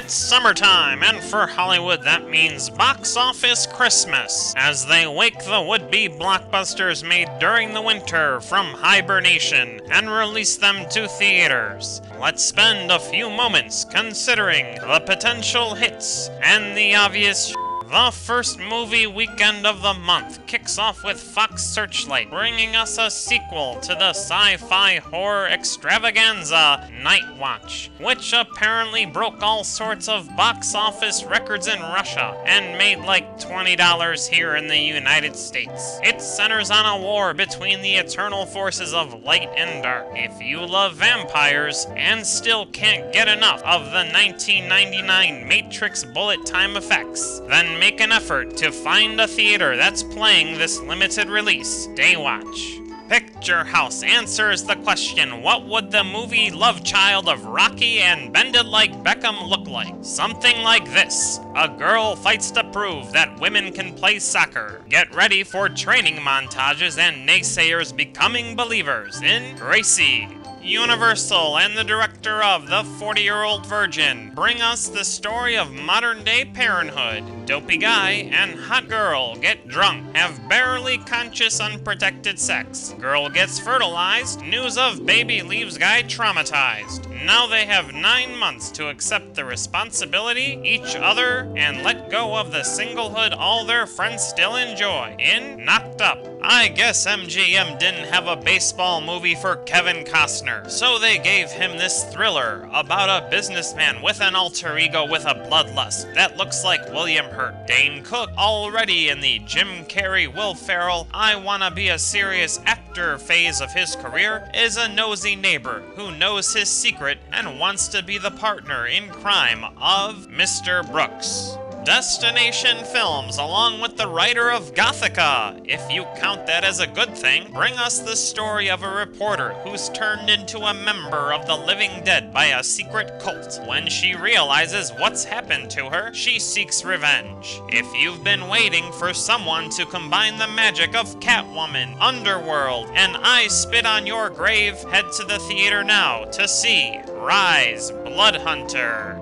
It's summertime, and for Hollywood that means box office Christmas, as they wake the would-be blockbusters made during the winter from hibernation and release them to theaters. Let's spend a few moments considering the potential hits and the obvious The first movie weekend of the month kicks off with Fox Searchlight, bringing us a sequel to the sci-fi horror extravaganza Night Watch, which apparently broke all sorts of box office records in Russia and made like $20 here in the United States. It centers on a war between the eternal forces of light and dark. If you love vampires and still can't get enough of the 1999 Matrix bullet time effects, then make an effort to find a theater that's playing this limited release Day Watch. Picture House answers the question, what would the movie love child of Rocky and Bend It Like Beckham look like? Something like this. A girl fights to prove that women can play soccer. Get ready for training montages and naysayers becoming believers in Gracie. Universal and the director of The 40-Year-Old Virgin bring us the story of modern-day parenthood. Dopey guy and hot girl get drunk, have barely conscious unprotected sex. Girl gets fertilized, news of baby leaves guy traumatized. Now they have 9 months to accept the responsibility, each other, and let go of the singlehood all their friends still enjoy in Knocked Up. I guess MGM didn't have a baseball movie for Kevin Costner, so they gave him this thriller about a businessman with an alter ego with a bloodlust that looks like William Hurt. Dane Cook, already in the Jim Carrey, Will Ferrell, I wanna be a serious actor phase of his career, is a nosy neighbor who knows his secret and wants to be the partner in crime of Mr. Brooks. Destination Films, along with the writer of Gothica, if you count that as a good thing, bring us the story of a reporter who's turned into a member of the living dead by a secret cult. When she realizes what's happened to her, she seeks revenge. If you've been waiting for someone to combine the magic of Catwoman, Underworld, and I Spit on Your Grave, head to the theater now to see Rise, Blood Hunter.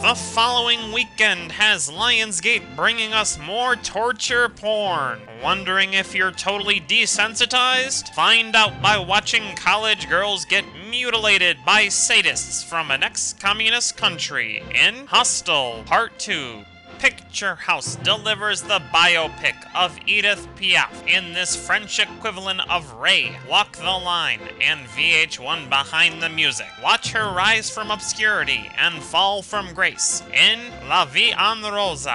The following weekend has Lionsgate bringing us more torture porn. Wondering if you're totally desensitized? Find out by watching college girls get mutilated by sadists from an ex-communist country in Hostel Part II. Picture House delivers the biopic of Edith Piaf in this French equivalent of Ray, Walk the Line, and VH1 Behind the Music. Watch her rise from obscurity and fall from grace in La Vie En Rose.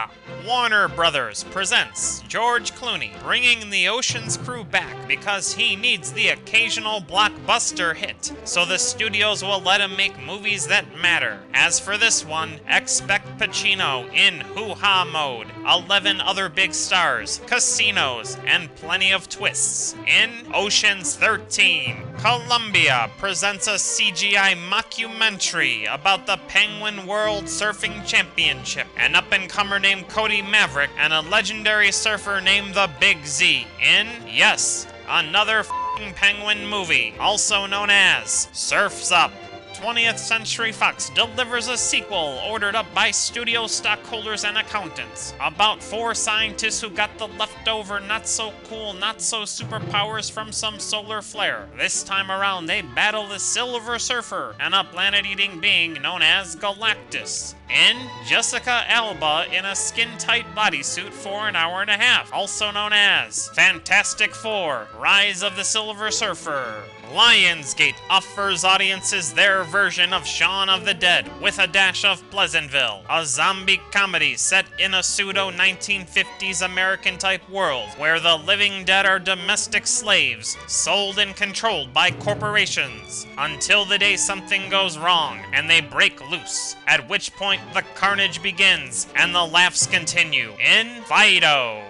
Warner Brothers presents George Clooney, bringing the Ocean's crew back because he needs the occasional blockbuster hit, so the studios will let him make movies that matter. As for this one, expect Pacino in hoo-ha mode, 11 other big stars, casinos, and plenty of twists in Ocean's 13. Columbia presents a CGI mockumentary about the Penguin World Surfing Championship, an up-and-comer named Cody Maverick, and a legendary surfer named the Big Z in, yes, another f***ing Penguin movie, also known as Surf's Up. 20th Century Fox delivers a sequel ordered up by studio stockholders and accountants about 4 scientists who got the leftover not-so-cool, not-so-superpowers from some solar flare. This time around, they battle the Silver Surfer and a planet-eating being known as Galactus. In Jessica Alba in a skin-tight bodysuit for an hour and a half, also known as Fantastic Four, Rise of the Silver Surfer. Lionsgate offers audiences their version of Shaun of the Dead with a dash of Pleasantville, a zombie comedy set in a pseudo-1950s American-type world where the living dead are domestic slaves, sold and controlled by corporations, until the day something goes wrong and they break loose, at which point the carnage begins and the laughs continue in Fido.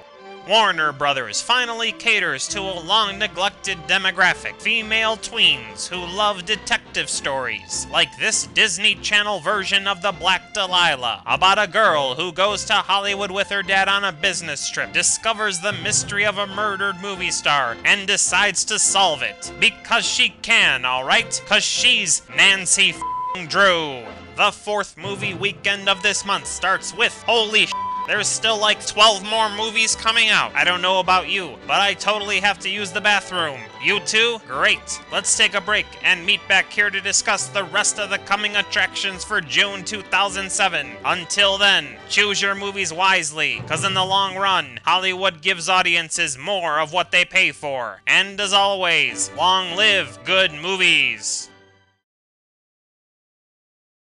Warner Brothers finally caters to a long-neglected demographic, female tweens who love detective stories, like this Disney Channel version of The Black Delilah, about a girl who goes to Hollywood with her dad on a business trip, discovers the mystery of a murdered movie star, and decides to solve it. Because she can, alright? 'Cause she's Nancy Drew. The 4th movie weekend of this month starts with, holy sh**, there's still like 12 more movies coming out. I don't know about you, but I totally have to use the bathroom. You too? Great. Let's take a break and meet back here to discuss the rest of the coming attractions for June 2007. Until then, choose your movies wisely, cause in the long run, Hollywood gives audiences more of what they pay for. And as always, long live good movies.